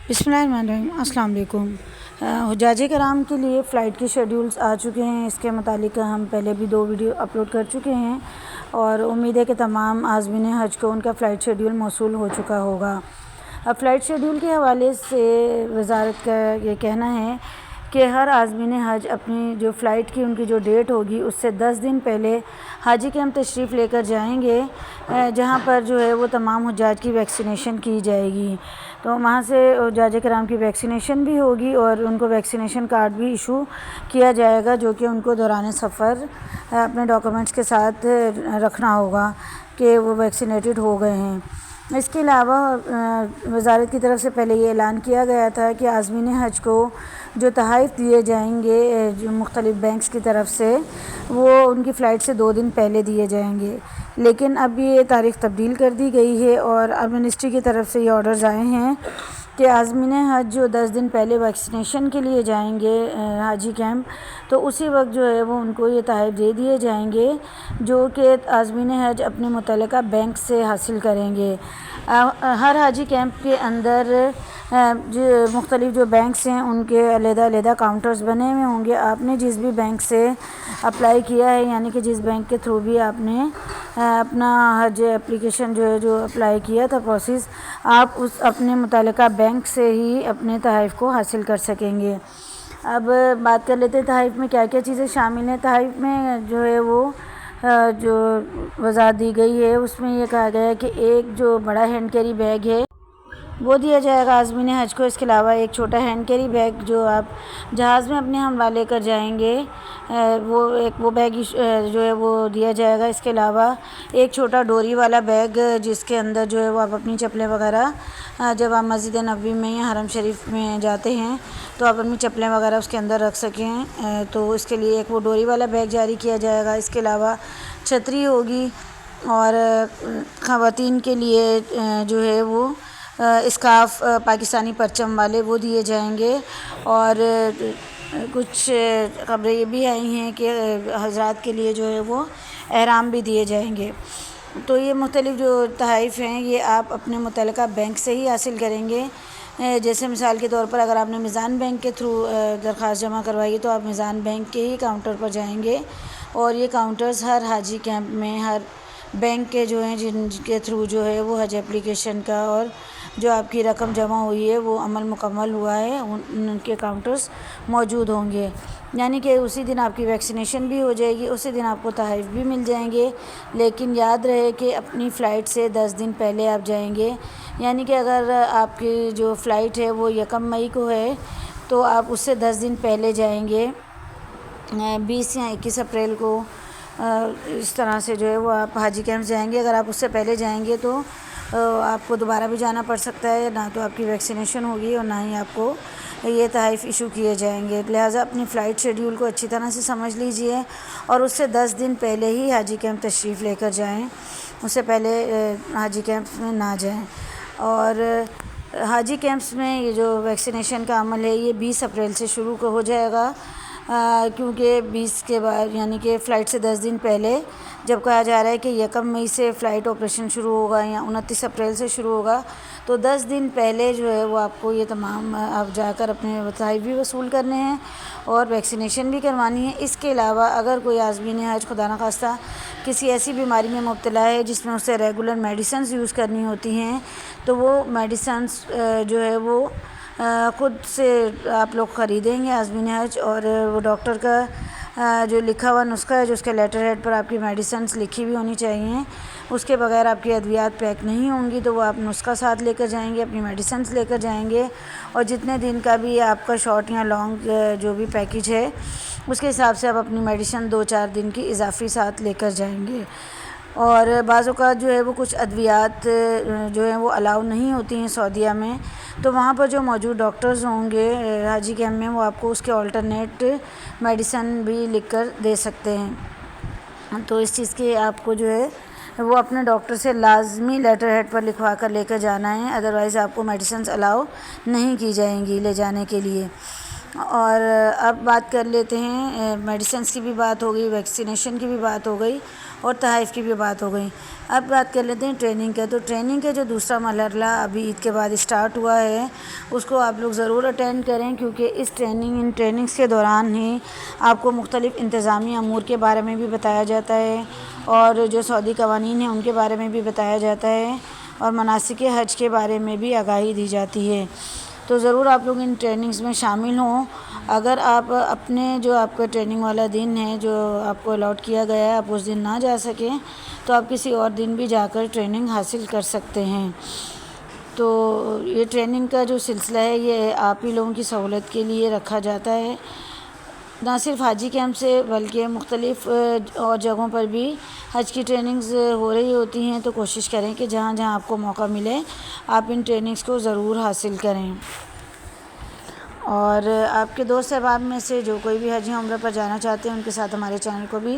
بسم اللہ الرحمن الرحیم۔ السلام علیکم۔ حجاج کرام کے لیے فلائٹ کی شیڈیولز آ چکے ہیں۔ اس کے متعلق ہم پہلے بھی 2 ویڈیو اپلوڈ کر چکے ہیں اور امید ہے کہ تمام عازمین حج کو ان کا فلائٹ شیڈیول موصول ہو چکا ہوگا۔ اب فلائٹ شیڈیول کے حوالے سے وزارت کا یہ کہنا ہے کہ ہر عازمین حج اپنی جو فلائٹ کی ان کی جو ڈیٹ ہوگی اس سے 10 دن پہلے حاجی کیمپ تشریف لے کر جائیں گے، جہاں پر جو ہے وہ تمام حجاج کی ویکسینیشن کی جائے گی۔ تو وہاں سے حجاج کرام کی ویکسینیشن بھی ہوگی اور ان کو ویکسینیشن کارڈ بھی ایشو کیا جائے گا، جو کہ ان کو دوران سفر اپنے ڈاکومنٹس کے ساتھ رکھنا ہوگا کہ وہ ویکسینیٹڈ ہو گئے ہیں۔ اس کے علاوہ وزارت کی طرف سے پہلے یہ اعلان کیا گیا تھا کہ عازمین حج کو جو تحائف دیے جائیں گے جو مختلف بینکس کی طرف سے، وہ ان کی فلائٹ سے 2 دن پہلے دیے جائیں گے، لیکن اب یہ تاریخ تبدیل کر دی گئی ہے اور اب منسٹری کی طرف سے یہ آرڈرز آئے ہیں کہ عازمین حج جو 10 دن پہلے ویکسینیشن کے لیے جائیں گے حاجی کیمپ، تو اسی وقت جو ہے وہ ان کو یہ تحائف دے دیے جائیں گے جو کہ عازمین حج اپنے متعلقہ بینک سے حاصل کریں گے۔ ہر حاجی کیمپ کے اندر جو مختلف جو بینکس ہیں ان کے علیحدہ علیحدہ کاؤنٹرز بنے ہوئے ہوں گے۔ آپ نے جس بھی بینک سے اپلائی کیا ہے، یعنی کہ جس بینک کے تھرو بھی آپ نے اپنا حج اپلیکیشن جو اپلائی کیا تھا پروسیس، آپ اس اپنے متعلقہ بینک سے ہی اپنے تحائف کو حاصل کر سکیں گے۔ اب بات کر لیتے ہیں تحائف میں کیا کیا چیزیں شامل ہیں۔ تحائف میں جو ہے وہ جو وضاحت دی گئی ہے اس میں یہ کہا گیا ہے کہ ایک جو بڑا ہینڈ کیری بیگ ہے وہ دیا جائے گا عازمین حج کو۔ اس کے علاوہ ایک چھوٹا ہینڈ کیری بیگ جو آپ جہاز میں اپنے ہمراہ لے کر جائیں گے، وہ بیگ جو ہے وہ دیا جائے گا۔ اس کے علاوہ ایک چھوٹا ڈوری والا بیگ جس کے اندر جو ہے وہ آپ اپنی چپلیں وغیرہ، جب آپ مسجد نبوی میں یا حرم شریف میں جاتے ہیں تو آپ اپنی چپلیں وغیرہ اس کے اندر رکھ سکیں، تو اس کے لیے ایک وہ ڈوری والا بیگ جاری کیا جائے گا۔ اس کے علاوہ چھتری ہوگی اور خواتین کے لیے جو ہے وہ اسکارف پاکستانی پرچم والے وہ دیے جائیں گے، اور کچھ خبریں یہ بھی آئی ہیں کہ حضرات کے لیے جو ہے وہ احرام بھی دیے جائیں گے۔ تو یہ مختلف جو تحائف ہیں یہ آپ اپنے متعلقہ بینک سے ہی حاصل کریں گے۔ جیسے مثال کے طور پر اگر آپ نے میزان بینک کے تھرو درخواست جمع کروائی تو آپ میزان بینک کے ہی کاؤنٹر پر جائیں گے، اور یہ کاؤنٹرز ہر حاجی کیمپ میں ہر بینک کے جو ہیں جن کے تھرو جو ہے وہ حج اپلیکیشن کا اور جو آپ کی رقم جمع ہوئی ہے وہ عمل مکمل ہوا ہے، ان کے کاؤنٹرز موجود ہوں گے۔ یعنی کہ اسی دن آپ کی ویکسینیشن بھی ہو جائے گی، اسی دن آپ کو تحائف بھی مل جائیں گے، لیکن یاد رہے کہ اپنی فلائٹ سے 10 دن پہلے آپ جائیں گے۔ یعنی کہ اگر آپ کی جو فلائٹ ہے وہ 1 مئی کو ہے تو آپ اس سے 10 دن پہلے جائیں گے، 20 یا 21 اپریل کو، اس طرح سے جو ہے وہ آپ حاجی کیمپ جائیں گے۔ اگر آپ اس سے پہلے جائیں گے تو آپ کو دوبارہ بھی جانا پڑ سکتا ہے، نہ تو آپ کی ویکسینیشن ہوگی اور نہ ہی آپ کو یہ تحائف ایشو کیے جائیں گے۔ لہٰذا اپنی فلائٹ شیڈیول کو اچھی طرح سے سمجھ لیجئے اور اس سے 10 دن پہلے ہی حاجی کیمپ تشریف لے کر جائیں، اس سے پہلے حاجی کیمپ میں نہ جائیں۔ اور حاجی کیمپس میں یہ جو ویکسینیشن کا عمل ہے یہ 20 اپریل سے شروع ہو جائے گا، کیونکہ 20 کے بعد یعنی کہ فلائٹ سے 10 دن پہلے جب کہا جا رہا ہے کہ 1 مئی سے فلائٹ آپریشن شروع ہوگا یا 29 اپریل سے شروع ہوگا، تو 10 دن پہلے جو ہے وہ آپ کو یہ تمام آپ جا کر اپنے تحائف بھی وصول کرنے ہیں اور ویکسینیشن بھی کروانی ہے۔ اس کے علاوہ اگر کوئی عازمین حج خدا نخواستہ کسی ایسی بیماری میں مبتلا ہے جس میں اسے ریگولر میڈیسنز یوز کرنی ہوتی ہیں، تو وہ میڈیسنز جو ہے وہ خود سے آپ لوگ خریدیں گے عازمین حج، اور وہ ڈاکٹر کا جو لکھا ہوا نسخہ ہے جو اس کے لیٹر ہیڈ پر آپ کی میڈیسنز لکھی ہوئی ہونی چاہیے، اس کے بغیر آپ کی ادویات پیک نہیں ہوں گی، تو وہ آپ نسخہ ساتھ لے کر جائیں گے، اپنی میڈیسنز لے کر جائیں گے، اور جتنے دن کا بھی آپ کا شارٹ یا لانگ جو بھی پیکج ہے اس کے حساب سے آپ اپنی میڈیسن 2-4 دن کی اضافی ساتھ لے کر جائیں گے۔ اور بعض اوقات جو ہے وہ کچھ ادویات جو ہیں وہ الاؤ نہیں ہوتی ہیں سعودیہ میں، تو وہاں پر جو موجود ڈاکٹرز ہوں گے حاجی کیمپ میں وہ آپ کو اس کے آلٹرنیٹ میڈیسن بھی لکھ کر دے سکتے ہیں۔ تو اس چیز کی آپ کو جو ہے وہ اپنے ڈاکٹر سے لازمی لیٹر ہیڈ پر لکھوا کر لے کر جانا ہے، ادروائز آپ کو میڈیسنز الاؤ نہیں کی جائیں گی لے جانے کے لیے۔ اور اب بات کر لیتے ہیں میڈیسنز کی بھی بات ہو گئی، ویکسینیشن کی بھی بات ہو گئی اور تحائف کی بھی بات ہو گئی۔ اب بات کر لیتے ہیں ٹریننگ کا۔ تو ٹریننگ کا جو دوسرا مرحلہ ابھی عید کے بعد اسٹارٹ ہوا ہے اس کو آپ لوگ ضرور اٹینڈ کریں، کیونکہ اس ان ٹریننگز کے دوران ہی آپ کو مختلف انتظامی امور کے بارے میں بھی بتایا جاتا ہے، اور جو سعودی قوانین ہیں ان کے بارے میں بھی بتایا جاتا ہے، اور مناسک حج کے بارے میں بھی آگاہی دی جاتی ہے۔ تو ضرور آپ لوگ ان ٹریننگز میں شامل ہوں۔ اگر آپ اپنے جو آپ کا ٹریننگ والا دن ہے جو آپ کو الاٹ کیا گیا ہے، آپ اس دن نہ جا سکیں تو آپ کسی اور دن بھی جا کر ٹریننگ حاصل کر سکتے ہیں۔ تو یہ ٹریننگ کا جو سلسلہ ہے یہ آپ ہی لوگوں کی سہولت کے لیے رکھا جاتا ہے، نہ صرف حاجی کیمپ سے بلکہ مختلف اور جگہوں پر بھی حج کی ٹریننگز ہو رہی ہوتی ہیں۔ تو کوشش کریں کہ جہاں جہاں آپ کو موقع ملے آپ ان ٹریننگز کو ضرور حاصل کریں، اور آپ کے دوست احباب میں سے جو کوئی بھی حج یا عمرہ پر جانا چاہتے ہیں ان کے ساتھ ہمارے چینل کو بھی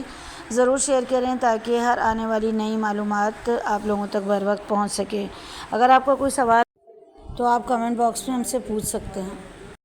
ضرور شیئر کریں، تاکہ ہر آنے والی نئی معلومات آپ لوگوں تک بر وقت پہنچ سکے۔ اگر آپ کا کوئی سوال تو آپ کمنٹ باکس میں ہم سے پوچھ سکتے ہیں۔